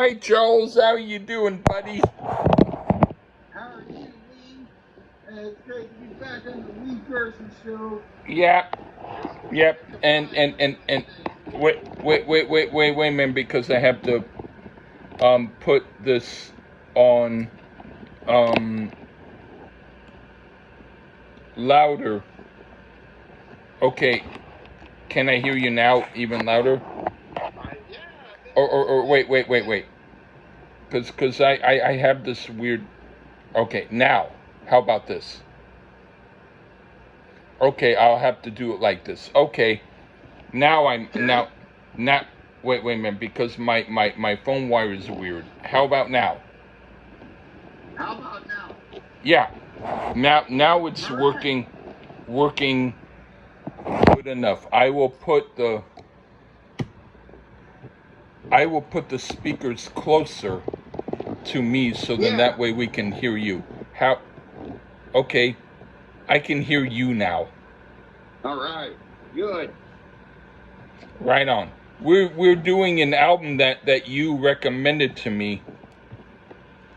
Hi, Charles. How you doing, buddy? How are you, Lee? It's great to be back on the Lee Person Show. Yeah. Yep. And wait a minute, because I have to put this on louder. Okay. Can I hear you now even louder? Yeah. Or wait. Because I have this weird. Okay, now. How about this? Okay, I'll have to do it like this. Okay. Now. Wait a minute, because my phone wire is weird. How about now? How about now? Yeah. Now it's All right. working good enough. I will put the speakers closer to me, so then Yeah. that way we can hear you. How? Okay, I can hear you now. All right. Good. Right on. We're doing an album that you recommended to me,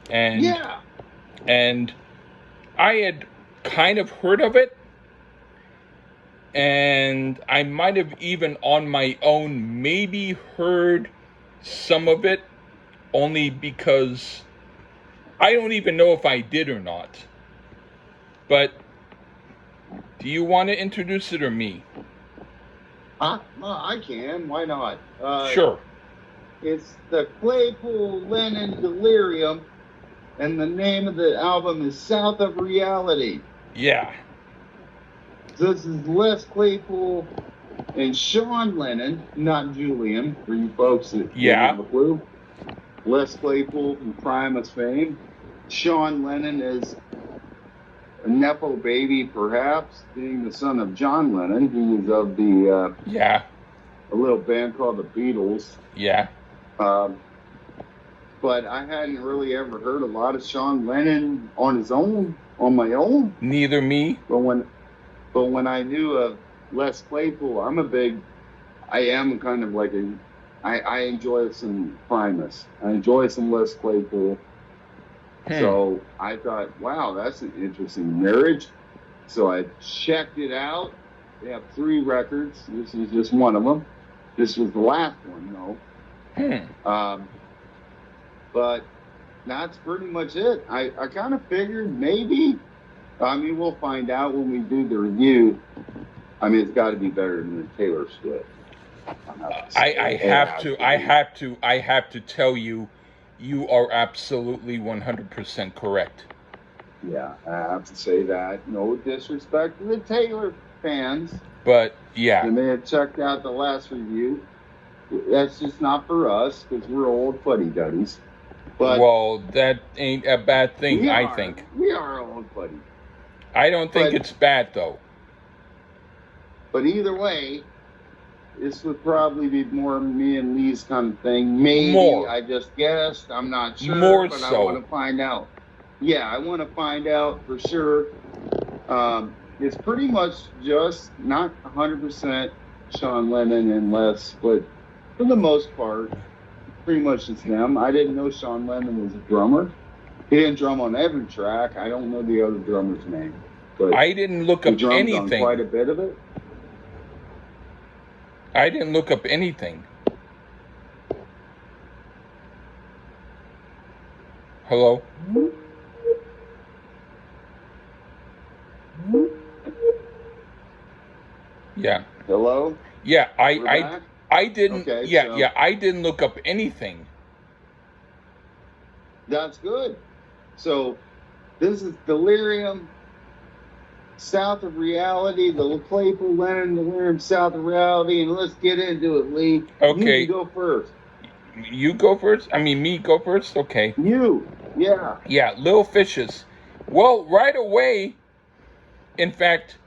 and Yeah. and I had kind of heard of it, and I might have even on my own maybe heard some of it, only because I don't even know if I did or not. But do you want to introduce it or me? I can. Why not? Sure. It's the Claypool Lennon Delirium, and the name of the album is South of Reality. Yeah. This is Les Claypool and Sean Lennon, not Julian, for you folks that didn't have a clue. Les Claypool from Primus fame. Sean Lennon is a Nepo baby, perhaps, being the son of John Lennon, who was of the a little band called the Beatles. Yeah. But I hadn't really ever heard a lot of Sean Lennon on my own. Neither me. But when I knew of Les Claypool, I am kind of like I enjoy some Primus. I enjoy some Les Claypool. So I thought, wow, that's an interesting marriage. So I checked it out. They have 3 records. This is just one of them. This was the last one, though. But that's pretty much it. I kind of figured maybe. I mean, we'll find out when we do the review. I mean, it's got to be better than the Taylor Swift. I have to tell you, you are absolutely 100% correct. Yeah, I have to say that. No disrespect to the Taylor fans. But, yeah. They may have checked out the last review. That's just not for us, because we're old fuddy-duddies. But well, that ain't a bad thing, I think. We are old fuddy. I don't think it's bad, though. But either way, this would probably be more me and Lee's kind of thing. Maybe more. I just guessed. I'm not sure. More but so. I want to find out. Yeah, I want to find out for sure. It's pretty much just not 100% Sean Lennon and Les, but for the most part, pretty much it's them. I didn't know Sean Lennon was a drummer. He didn't drum on every track. I don't know the other drummer's name. But I didn't look up anything. On quite a bit of it. I didn't look up anything. Hello? Yeah. Hello? Yeah, I didn't. Okay, yeah, I didn't look up anything. That's good. So this is Delirium, South of Reality, the Claypool Lennon Delirium, South of Reality, and let's get into it, Lee. Okay. You go first. You go first? I mean, me go first? Okay. You, yeah. Yeah, Little Fishes. Well, right away, in fact,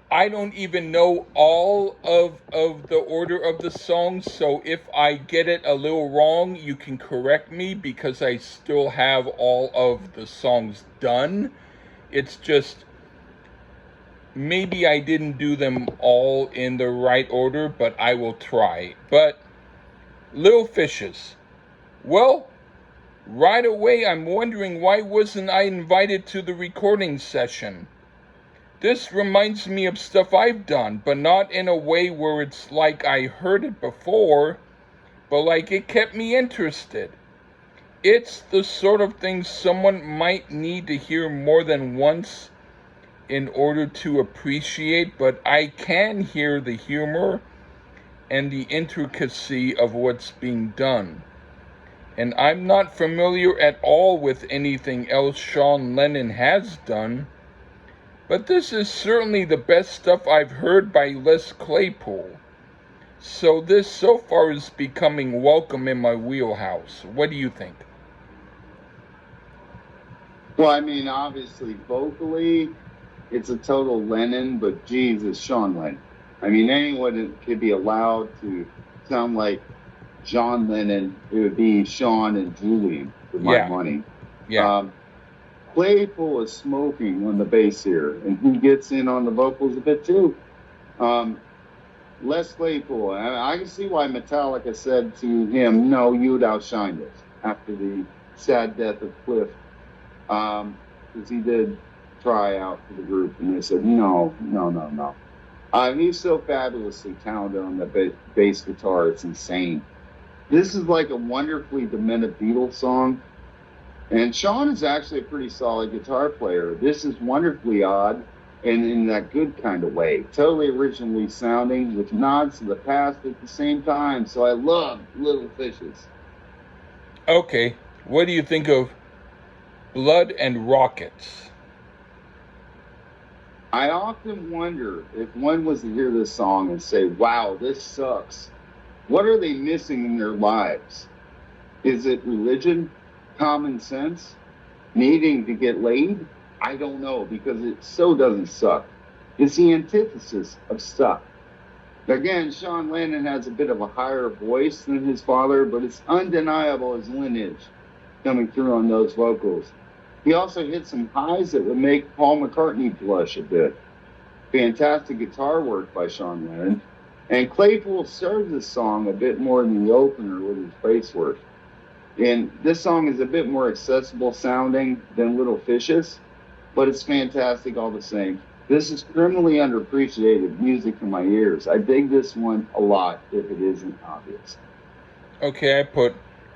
I don't even know all of the order of the songs, so if I get it a little wrong, you can correct me, because I still have all of the songs done. It's just, maybe I didn't do them all in the right order, but I will try. But Little Fishes. Well, Right away, I'm wondering why wasn't I invited to the recording session? This reminds me of stuff I've done, but not in a way where it's like I heard it before, but like it kept me interested. It's the sort of thing someone might need to hear more than once in order to appreciate, but I can hear the humor and the intricacy of what's being done. And I'm not familiar at all with anything else Sean Lennon has done, but this is certainly the best stuff I've heard by Les Claypool. So this so far is becoming welcome in my wheelhouse. What do you think? Well, I mean, obviously, vocally, it's a total Lennon, but geez, it's Sean Lennon. I mean, anyone could be allowed to sound like John Lennon. It would be Sean and Julian with my money. Yeah. Claypool is smoking on the bass here, and he gets in on the vocals a bit too. Les Claypool, I can see why Metallica said to him, "No, you would outshine this," after the sad death of Cliff. Because he did try out for the group, and they said, no. He's so fabulously talented on the bass guitar, it's insane. This is like a wonderfully demented Beatles song, and Sean is actually a pretty solid guitar player. This is wonderfully odd, and in that good kind of way. Totally originally sounding, with nods to the past at the same time, so I love Little Fishes. Okay, what do you think of Blood and Rockets? I often wonder if one was to hear this song and say, wow, this sucks. What are they missing in their lives? Is it religion? Common sense? Needing to get laid? I don't know, because it so doesn't suck. It's the antithesis of suck. Again, Sean Lennon has a bit of a higher voice than his father, but it's undeniable his lineage coming through on those vocals. He also hit some highs that would make Paul McCartney blush a bit. Fantastic guitar work by Sean Lennon. And Claypool serves this song a bit more than the opener with his bass work. And this song is a bit more accessible sounding than Little Fishes, but it's fantastic all the same. This is criminally underappreciated music in my ears. I dig this one a lot, if it isn't obvious. Okay,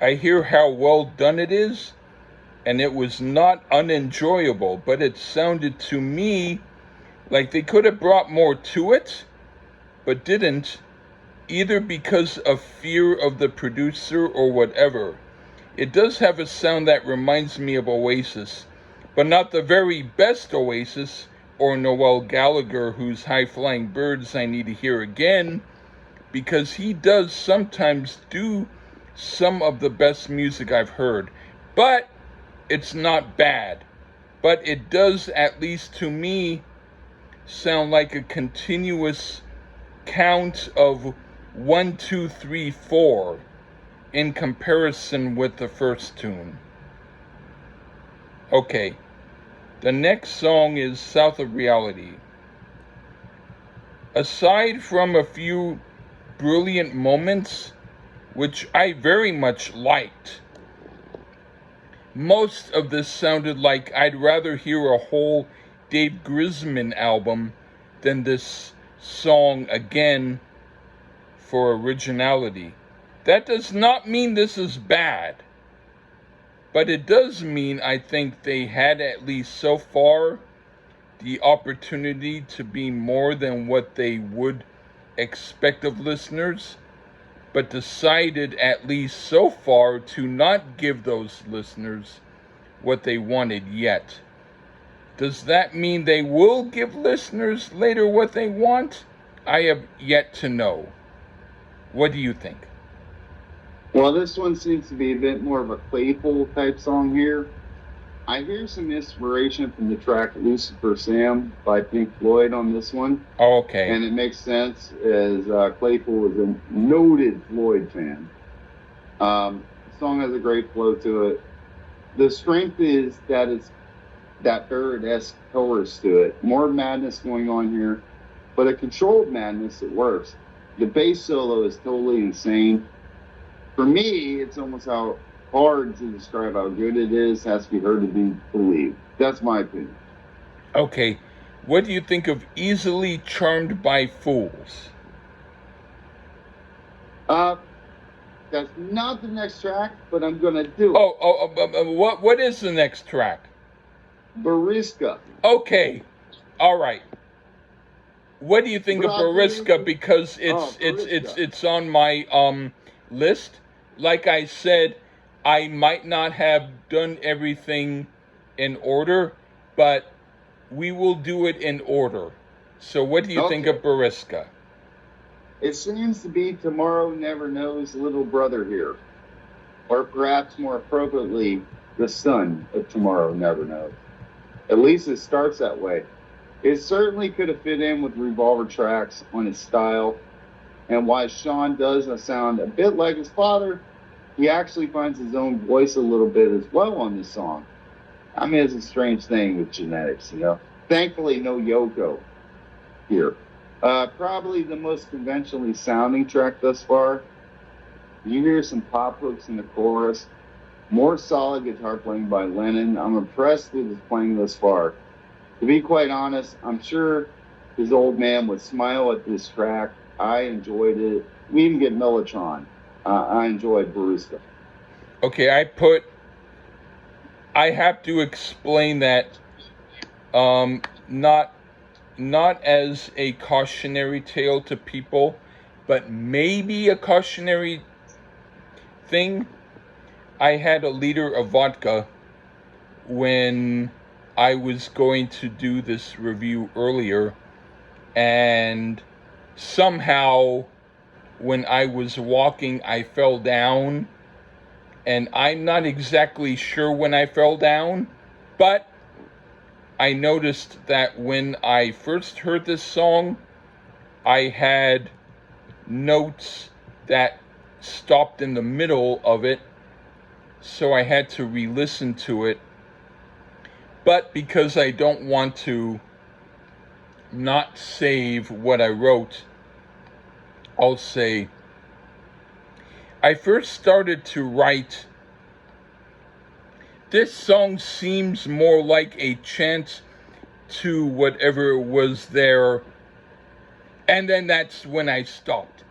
I hear how well done it is, and it was not unenjoyable, but it sounded to me like they could have brought more to it, but didn't, either because of fear of the producer or whatever. It does have a sound that reminds me of Oasis, but not the very best Oasis or Noel Gallagher, whose High Flying Birds I need to hear again, because he does sometimes do some of the best music I've heard. But it's not bad, but it does, at least to me, sound like a continuous count of 1, 2, 3, 4 in comparison with the first tune. Okay, the next song is South of Reality. Aside from a few brilliant moments, which I very much liked, most of this sounded like I'd rather hear a whole Dave Grisman album than this song again for originality. That does not mean this is bad, but it does mean I think they had, at least so far, the opportunity to be more than what they would expect of listeners, but decided, at least so far, to not give those listeners what they wanted yet. Does that mean they will give listeners later what they want? I have yet to know. What do you think? Well, this one seems to be a bit more of a Claypool type song here. I hear some inspiration from the track Lucifer Sam by Pink Floyd on this one. Oh, okay. And it makes sense, as Claypool is a noted Floyd fan. The song has a great flow to it. The strength is that it's that Barrett-esque chorus to it. More madness going on here, but a controlled madness that works. The bass solo is totally insane. For me, it's almost how hard to describe how good it is. Has to be heard to be believed. That's my opinion. Okay, what do you think of Easily Charmed by Fools? Uh, that's not the next track, but I'm gonna do it. What is the next track? Bariska. Okay, all right. What do you think of Bariska? Because Bariska. it's on my list. Like I said, I might not have done everything in order, but we will do it in order. So what do you think of Bariska? It seems to be Tomorrow Never Knows little brother here. Or perhaps more appropriately, the son of Tomorrow Never Knows. At least it starts that way. It certainly could have fit in with Revolver tracks on his style. And while Sean does sound a bit like his father, he actually finds his own voice a little bit as well on this song. I mean, it's a strange thing with genetics, you know. Thankfully, no Yoko here. Probably the most conventionally sounding track thus far. You hear some pop hooks in the chorus. More solid guitar playing by Lennon. I'm impressed with his playing thus far. To be quite honest, I'm sure his old man would smile at this track. I enjoyed it. We even get Mellotron. I enjoyed Barista. Okay, I have to explain that not as a cautionary tale to people, but maybe a cautionary thing. I had a liter of vodka when I was going to do this review earlier, and somehow when I was walking I fell down, and I'm not exactly sure when I fell down, but I noticed that when I first heard this song, I had notes that stopped in the middle of it, so I had to re-listen to it. But because I don't want to not save what I wrote, I'll say I first started to write, this song seems more like a chant to whatever was there, and then that's when I stopped.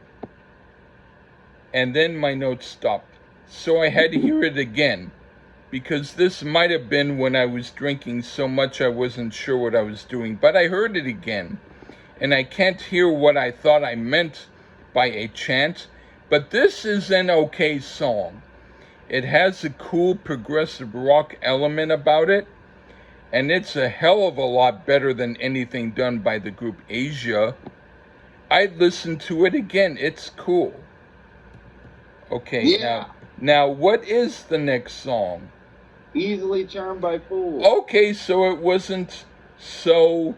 And then my notes stopped. So I had to hear it again, because this might have been when I was drinking so much I wasn't sure what I was doing. But I heard it again, and I can't hear what I thought I meant by a chant, but this is an okay song. It has a cool progressive rock element about it, and it's a hell of a lot better than anything done by the group Asia. I'd listen to it again. It's cool. Okay, Yeah. Now what is the next song? Easily Charmed by Fools. Okay, so it wasn't so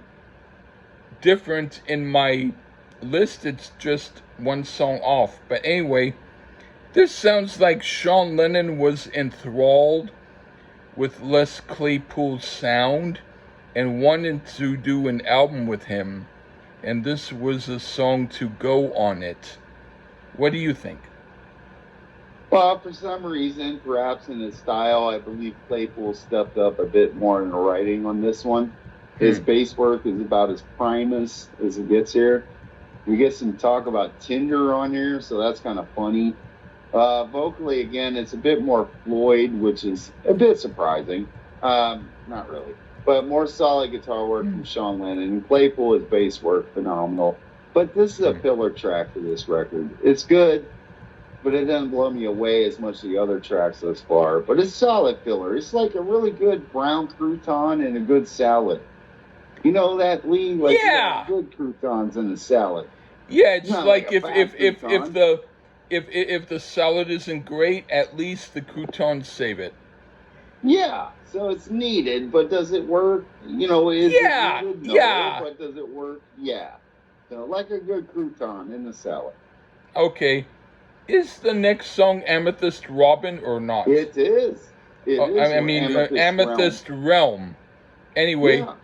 different in my list. It's just one song off. But anyway, this sounds like Sean Lennon was enthralled with Les Claypool's sound and wanted to do an album with him, and this was a song to go on it. What do you think? Well, for some reason, perhaps in his style, I believe Claypool stepped up a bit more in the writing on this one. His bass work is about as primus as it gets here. We get some talk about Tinder on here, so that's kind of funny. Vocally, again, it's a bit more Floyd, which is a bit surprising. Not really. But more solid guitar work from Sean Lennon. And Claypool, his bass work, phenomenal. But this is a pillar track for this record. It's good, but it doesn't blow me away as much as the other tracks thus far. But it's solid filler. It's like a really good brown crouton and a good salad. You know that, Lee? Like, yeah. Good croutons in a salad. Yeah, it's like if the salad isn't great, at least the croutons save it. Yeah, so it's needed, but does it work? You know, is it needed? No, yeah. But does it work? Yeah. So like a good crouton in the salad. Okay. Is the next song Amethyst Robin or not? It is. I mean, Amethyst Realm. Anyway, yeah.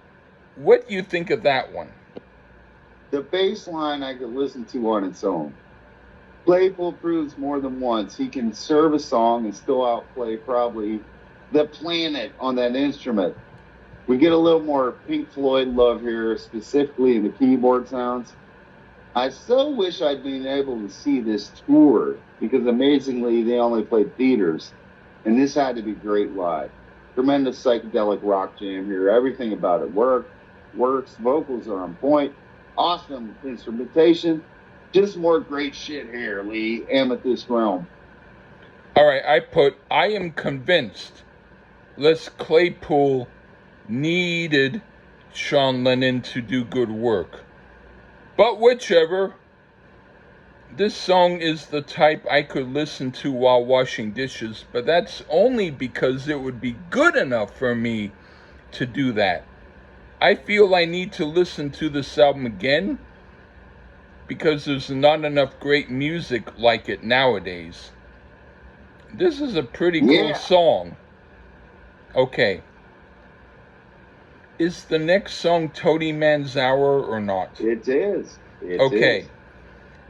What do you think of that one? The bass line I could listen to on its own. Claypool proves more than once he can serve a song and still outplay probably the planet on that instrument. We get a little more Pink Floyd love here, specifically in the keyboard sounds. I so wish I'd been able to see this tour because amazingly they only played theaters, and this had to be great live. Tremendous psychedelic rock jam here. Everything about it works. Vocals are on point. Awesome instrumentation. Just more great shit here, Lee. Amethyst Realm. All right, I am convinced Les Claypool needed Sean Lennon to do good work. But whichever, this song is the type I could listen to while washing dishes, but that's only because it would be good enough for me to do that. I feel I need to listen to this album again because there's not enough great music like it nowadays. This is a pretty cool song. Okay. Is the next song Toady Man's Hour or not? It is. Okay.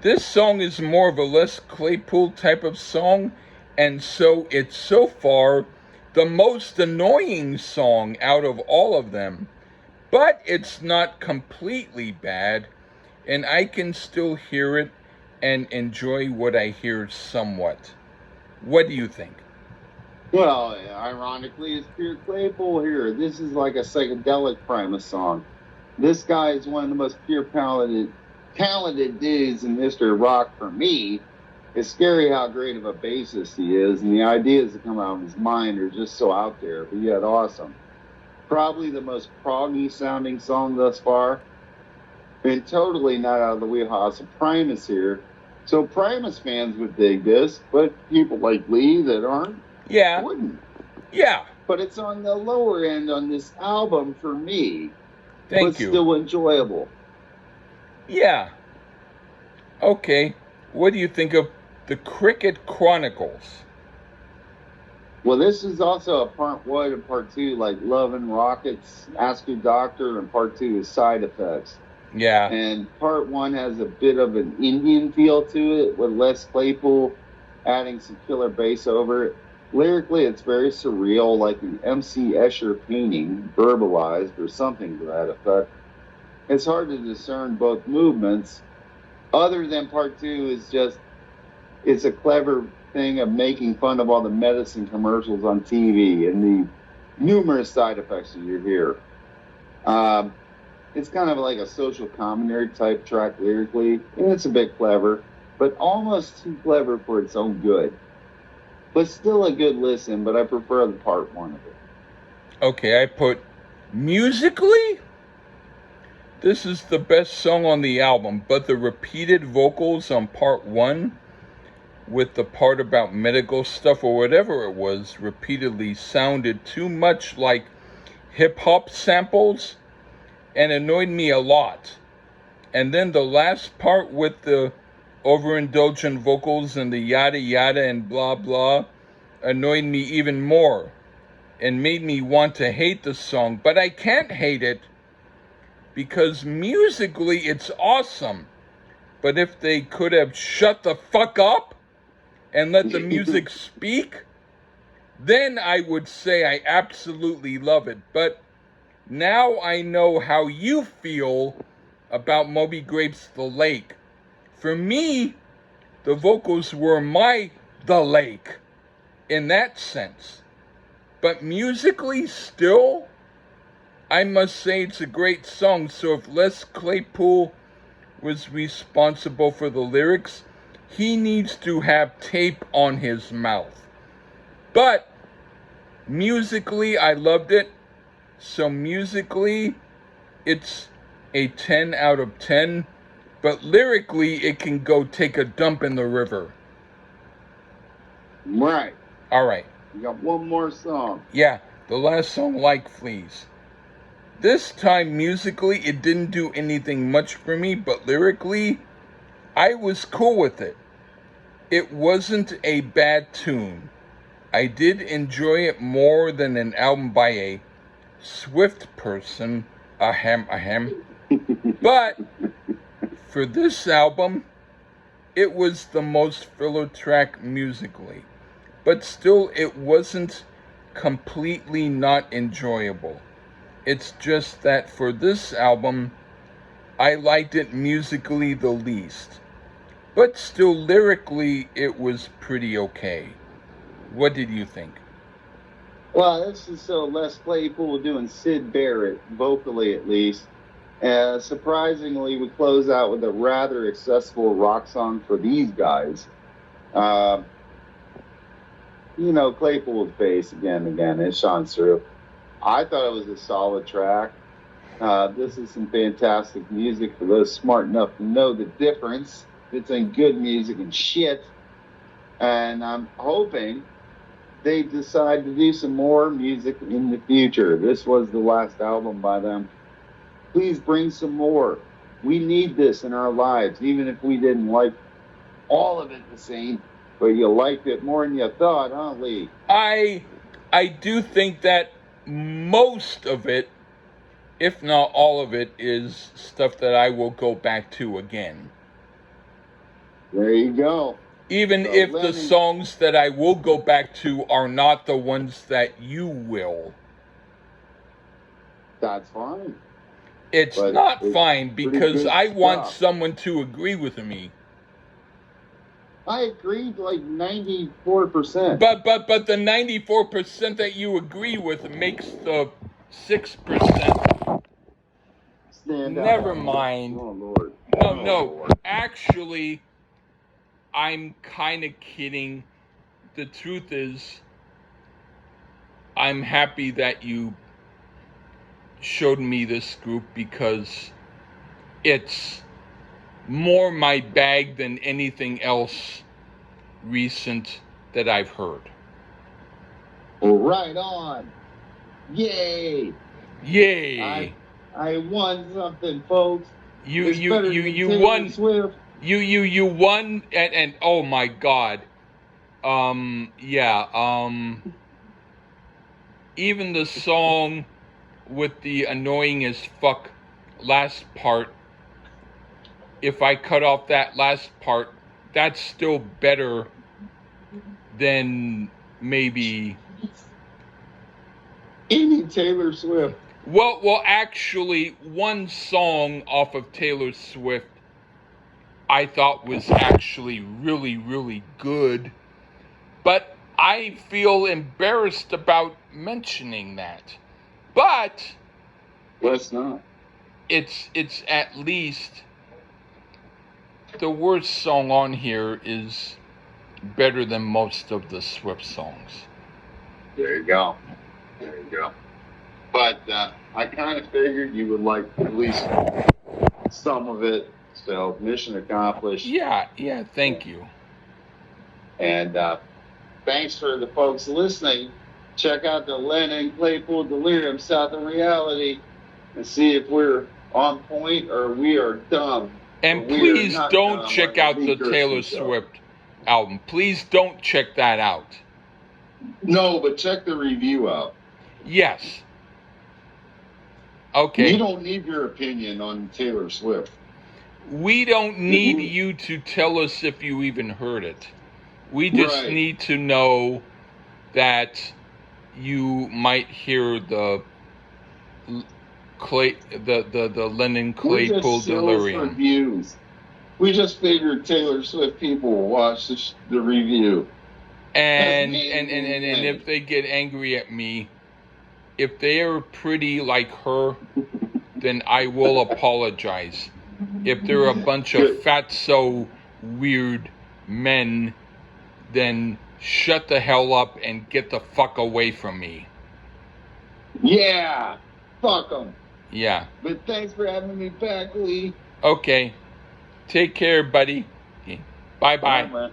This song is more of a Les Claypool type of song, and so it's so far the most annoying song out of all of them. But it's not completely bad, and I can still hear it and enjoy what I hear somewhat. What do you think? Well, ironically, it's pure Claypool here. This is like a psychedelic Primus song. This guy is one of the most pure talented dudes in history of rock for me. It's scary how great of a bassist he is, and the ideas that come out of his mind are just so out there, but yet awesome. Probably the most proggy sounding song thus far, and totally not out of the wheelhouse of Primus here. So Primus fans would dig this, but people like Lee that aren't, wouldn't. Yeah. But it's on the lower end on this album for me. Thank you. But still enjoyable. Yeah. Okay. What do you think of the Cricket Chronicles? Well, this is also a part 1 and part 2, like Love and Rockets, Ask Your Doctor, and part 2 is Side Effects. Yeah. And part 1 has a bit of an Indian feel to it, with Les Claypool adding some killer bass over it. Lyrically, it's very surreal, like an M.C. Escher painting, verbalized, or something to that effect. It's hard to discern both movements. Other than part 2 is just, it's a clever thing of making fun of all the medicine commercials on TV and the numerous side effects that you hear. It's kind of like a social commentary type track lyrically, and it's a bit clever, but almost too clever for its own good. But still a good listen, but I prefer the part 1 of it. Okay, I put musically, this is the best song on the album, but the repeated vocals on part 1 with the part about medical stuff or whatever it was repeatedly sounded too much like hip-hop samples and annoyed me a lot. And then the last part with the overindulgent vocals and the yada yada and blah blah annoyed me even more and made me want to hate the song. But I can't hate it because musically it's awesome. But if they could have shut the fuck up and let the music speak, then I would say I absolutely love it. But now I know how you feel about Moby Grape's The Lake. For me, the vocals were The Lake in that sense. But musically still, I must say it's a great song. So if Les Claypool was responsible for the lyrics, he needs to have tape on his mouth. But musically, I loved it. So musically, it's a 10 out of 10. But lyrically, it can go take a dump in the river. Right. All right. You got one more song. Yeah, the last song, Like Fleas. This time, musically, it didn't do anything much for me, but lyrically, I was cool with it. It wasn't a bad tune. I did enjoy it more than an album by a Swift person, ahem. But for this album, it was the most filler track musically, but still it wasn't completely not enjoyable. It's just that for this album, I liked it musically the least. But still, lyrically, it was pretty okay. What did you think? Well, this is so Les Claypool doing Sid Barrett, vocally at least. Surprisingly, we close out with a rather accessible rock song for these guys. Claypool's bass again and again. It shines through. I thought it was a solid track. This is some fantastic music for those smart enough to know the difference between good music and shit. And I'm hoping they decide to do some more music in the future. This was the last album by them. Please bring some more. We need this in our lives, even if we didn't like all of it the same, but you liked it more than you thought, huh, Lee? I do think that most of it, if not all of it, is stuff that I will go back to again. There you go. Even So if Lennon, the songs that I will go back to are not the ones that you will. that's fine. It's But not it's fine pretty because good I want stuff. someone to agree with me. I agreed like 94%. But the 94% that you agree with makes the 6%. Stand Never out. mind. Oh, Lord. No, Oh, no. Lord. Actually, I'm kind of kidding. The truth is, I'm happy that you showed me this group because it's more my bag than anything else recent that I've heard. Well, right on. Yay. Yay. I won something, folks. You It's you better you than you Taylor won. Swift. You won, and oh my god. Even the song with the annoying as fuck last part, if I cut off that last part, that's still better than maybe Any Taylor Swift. well actually one song off of Taylor Swift I thought was actually really, really good. But I feel embarrassed about mentioning that. But Let's not. it's at least the worst song on here is better than most of the Swift songs. There you go. There you go. But I kind of figured you would like at least some of it. So mission accomplished. Yeah, thank you. And thanks for the folks listening. Check out the Lennon, Claypool, Delirium, Southern Reality, and see if we're on point or we are dumb. And we please are not don't dumb check like out Lee the Taylor Gershwin Swift album. Please don't check that out. No, but check the review out. Yes. Okay. You don't need your opinion on Taylor Swift. We don't need you to tell us if you even heard it. We just need to know that you might hear the Lennon Claypool Delirium. Views. We just figured Taylor Swift people will watch the review. And if they get angry at me, if they are pretty like her, then I will apologize. If they're a bunch of fatso weird men, then shut the hell up and get the fuck away from me. Yeah, fuck them. Yeah. But thanks for having me back, Lee. Okay. Take care, buddy. Bye-bye. Bye, man.